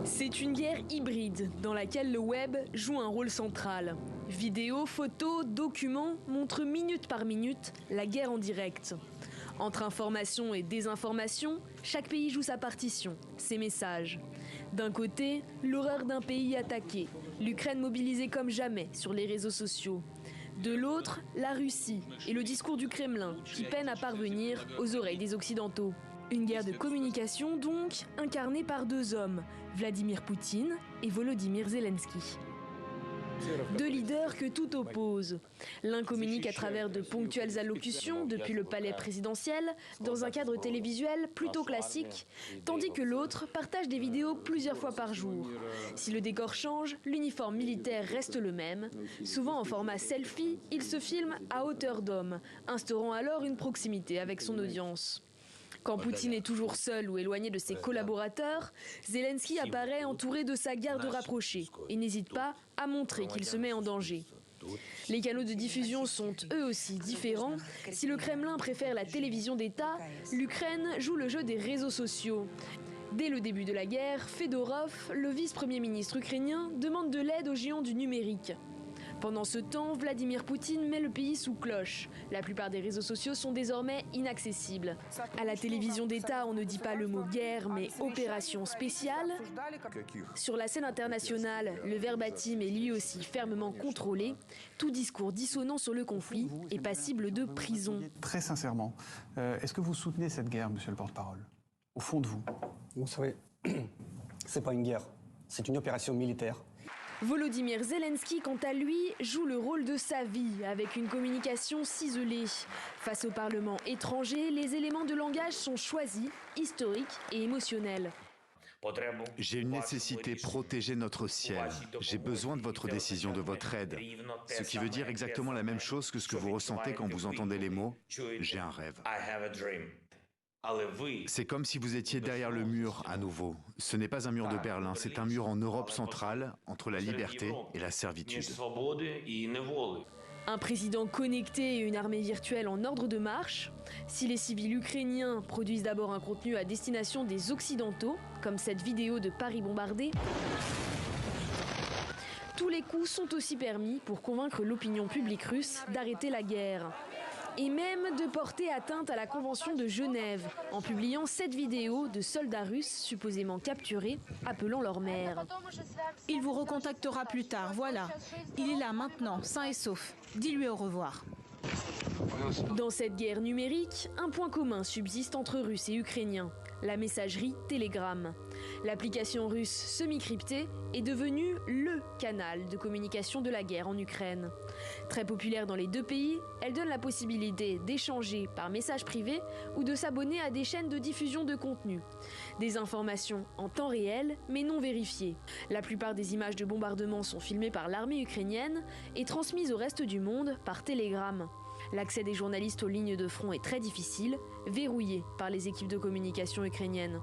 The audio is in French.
C'est une guerre hybride dans laquelle le web joue un rôle central. Vidéos, photos, documents montrent minute par minute la guerre en direct. Entre information et désinformation, chaque pays joue sa partition, ses messages. D'un côté, l'horreur d'un pays attaqué, l'Ukraine mobilisée comme jamais sur les réseaux sociaux. De l'autre, la Russie et le discours du Kremlin qui peine à parvenir aux oreilles des Occidentaux. Une guerre de communication donc, incarnée par deux hommes, Vladimir Poutine et Volodymyr Zelensky. Deux leaders que tout oppose. L'un communique à travers de ponctuelles allocutions depuis le palais présidentiel, dans un cadre télévisuel plutôt classique, tandis que l'autre partage des vidéos plusieurs fois par jour. Si le décor change, l'uniforme militaire reste le même. Souvent en format selfie, il se filme à hauteur d'homme, instaurant alors une proximité avec son audience. Quand Poutine est toujours seul ou éloigné de ses collaborateurs, Zelensky apparaît entouré de sa garde rapprochée et n'hésite pas à montrer qu'il se met en danger. Les canaux de diffusion sont eux aussi différents. Si le Kremlin préfère la télévision d'État, l'Ukraine joue le jeu des réseaux sociaux. Dès le début de la guerre, Fedorov, le vice-premier ministre ukrainien, demande de l'aide aux géants du numérique. Pendant ce temps, Vladimir Poutine met le pays sous cloche. La plupart des réseaux sociaux sont désormais inaccessibles. À la télévision d'État, on ne dit pas le mot guerre, mais opération spéciale. Sur la scène internationale, le verbatim est lui aussi fermement contrôlé. Tout discours dissonant sur le conflit est passible de prison. Très sincèrement, est-ce que vous soutenez cette guerre, monsieur le porte-parole? Au fond de vous? Vous savez, c'est pas une guerre, c'est une opération militaire. Volodymyr Zelensky, quant à lui, joue le rôle de sa vie avec une communication ciselée. Face au Parlement étranger, les éléments de langage sont choisis, historiques et émotionnels. J'ai une nécessité, protéger notre ciel. J'ai besoin de votre décision, de votre aide. Ce qui veut dire exactement la même chose que ce que vous ressentez quand vous entendez les mots « j'ai un rêve ». C'est comme si vous étiez derrière le mur à nouveau. Ce n'est pas un mur de Berlin, c'est un mur en Europe centrale, entre la liberté et la servitude. Un président connecté et une armée virtuelle en ordre de marche. Si les civils ukrainiens produisent d'abord un contenu à destination des Occidentaux, comme cette vidéo de Paris bombardé, tous les coups sont aussi permis pour convaincre l'opinion publique russe d'arrêter la guerre. Et même de porter atteinte à la Convention de Genève, en publiant cette vidéo de soldats russes supposément capturés, appelant leur mère. Il vous recontactera plus tard, voilà. Il est là maintenant, sain et sauf. Dis-lui au revoir. Dans cette guerre numérique, un point commun subsiste entre Russes et Ukrainiens, la messagerie Telegram. L'application russe semi-cryptée est devenue le canal de communication de la guerre en Ukraine. Très populaire dans les deux pays, elle donne la possibilité d'échanger par message privé ou de s'abonner à des chaînes de diffusion de contenu. Des informations en temps réel, mais non vérifiées. La plupart des images de bombardement sont filmées par l'armée ukrainienne et transmises au reste du monde par Telegram. L'accès des journalistes aux lignes de front est très difficile, verrouillé par les équipes de communication ukrainiennes.